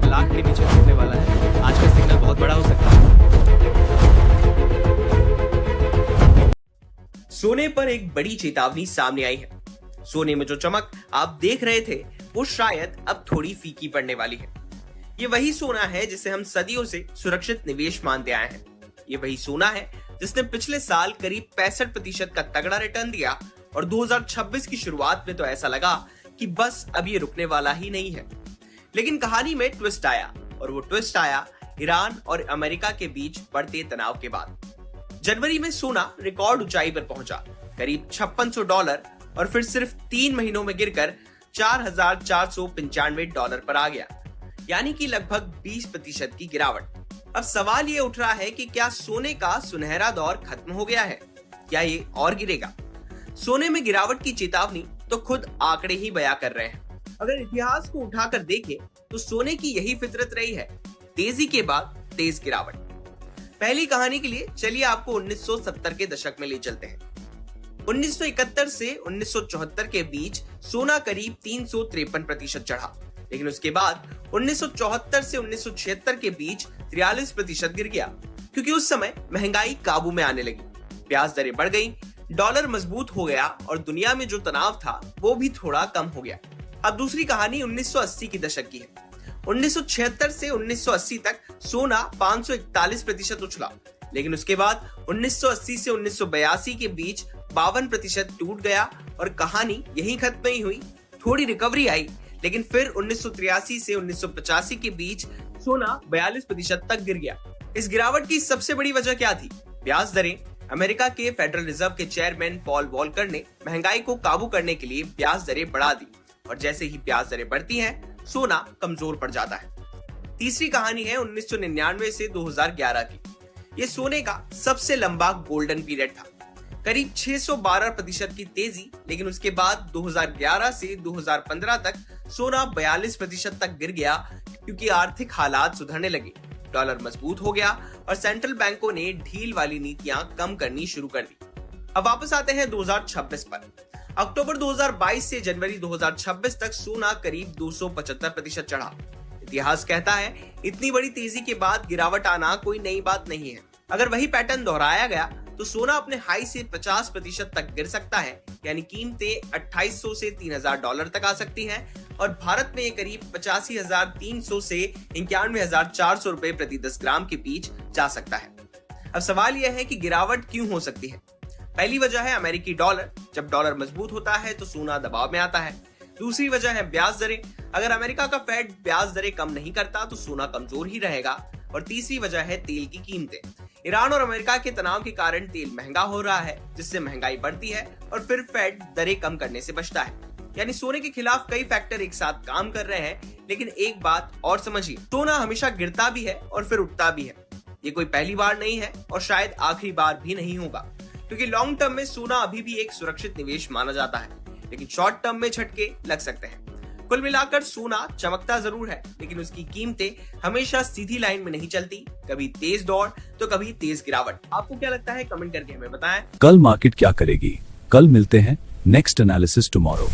लाख के नीचे टूटने वाला है। आज का सिग्नल बहुत बड़ा हो सकता है। सोने पर एक बड़ी चेतावनी सामने आई है। सोने में जो चमक आप देख रहे थे वो शायद अब थोड़ी फीकी पड़ने वाली है। ये वही सोना है जिसे हम सदियों से सुरक्षित निवेश मानते आए हैं। ये वही सोना है जिसने पिछले साल करीब 65% का तगड़ा रिटर्न दिया और 2026 की शुरुआत में तो ऐसा लगा कि बस अब ये रुकने वाला ही नहीं है। लेकिन कहानी में ट्विस्ट आया और वो ट्विस्ट आया ईरान और अमेरिका के बीच बढ़ते तनाव के बाद। जनवरी में सोना रिकॉर्ड ऊंचाई पर पहुंचा, करीब $5600, और फिर सिर्फ 3 महीनों में गिरकर $4495 पर आ गया, यानी कि लगभग 20% की गिरावट। अब सवाल ये उठ रहा है कि क्या सोने का सुनहरा दौर खत्म हो गया है? क्या ये और गिरेगा? सोने में गिरावट की चेतावनी तो खुद आंकड़े ही बयां कर रहे हैं। अगर इतिहास को उठाकर देखें तो सोने की यही फितरत रही है, तेजी के बाद तेज गिरावट। पहली कहानी के लिए चलिए आपको 1970 के दशक में ले चलते हैं। 1971 से 1974 के बीच सोना करीब 353% चढ़ा, लेकिन उसके बाद 1974 से 1976 के बीच 43% गिर गया, क्योंकि उस समय महंगाई काबू में आने लगी, ब्याज दरें बढ़ गई, डॉलर मजबूत हो गया और दुनिया में जो तनाव था वो भी थोड़ा कम हो गया। अब दूसरी कहानी 1980 की दशक की है। 1976 से 1980 तक सोना 541% उछला, लेकिन उसके बाद 1980 से 1982 के बीच 52% टूट गया और कहानी यहीं खत्म नहीं हुई। थोड़ी रिकवरी आई, लेकिन फिर 1983 से 1985 के बीच सोना 42% तक गिर गया। इस गिरावट की सबसे बड़ी वजह क्या थी? ब्याज दरें। अमेरिका के फेडरल रिजर्व के चेयरमैन पॉल वॉलकर ने महंगाई को काबू करने के लिए ब्याज दरें बढ़ा दी, और जैसे ही ब्याज दरें बढ़ती हैं, सोना कमजोर पड़ जाता है। तीसरी कहानी है 1999 से 2011 की। ये सोने का सबसे लंबा गोल्डन पीरियड था, करीब 612% की तेजी, लेकिन उसके बाद 2011 से 2015 तक सोना 42% तक गिर गया, क्योंकि आर्थिक हालात सुधरने लगे, डॉलर मजबूत हो गया और सेंट्रल बैंकों ने ढील वाली नीतियां कम करनी शुरू कर दी। अब वापस आते हैं 2026 पर। अक्टूबर 2022 से जनवरी 2026 तक सोना करीब 275% चढ़ा। इतिहास कहता है इतनी बड़ी तेजी के बाद गिरावट आना कोई नई बात नहीं है। अगर वही पैटर्न दोहराया गया तो सोना अपने हाई से 50% तक गिर सकता है, यानी कीमतें $2800 से $3000 तक आ सकती हैं, और भारत में ये करीब 85,300 से 91,400 रुपए प्रति 10 ग्राम के बीच जा सकता है। अब सवाल यह है कि गिरावट क्यों हो सकती है? पहली वजह है अमेरिकी डॉलर। जब डॉलर मजबूत होता है तो सोना दबाव में आता है। दूसरी वजह है ब्याज दरें। अगर अमेरिका का फेड ब्याज दरें कम नहीं करता तो सोना कमजोर ही रहेगा। और तीसरी वजह है तेल की कीमतें। ईरान और अमेरिका के तनाव के कारण तेल महंगा हो रहा है, जिससे महंगाई बढ़ती है और फिर फेड दरें कम करने से बचता है। यानी सोने के खिलाफ कई फैक्टर एक साथ काम कर रहे हैं। लेकिन एक बात और समझिए, सोना हमेशा गिरता भी है और फिर उठता भी है। ये कोई पहली बार नहीं है और शायद आखिरी बार भी नहीं होगा, क्योंकि लॉन्ग टर्म में सोना अभी भी एक सुरक्षित निवेश माना जाता है, लेकिन शॉर्ट टर्म में झटके लग सकते हैं। कुल मिलाकर सोना चमकता जरूर है, लेकिन उसकी कीमतें हमेशा सीधी लाइन में नहीं चलती, कभी तेज दौड़ तो कभी तेज गिरावट। आपको क्या लगता है? कमेंट करके हमें बताएं। कल मार्केट क्या करेगी? कल मिलते हैं नेक्स्ट एनालिसिस टुमारो।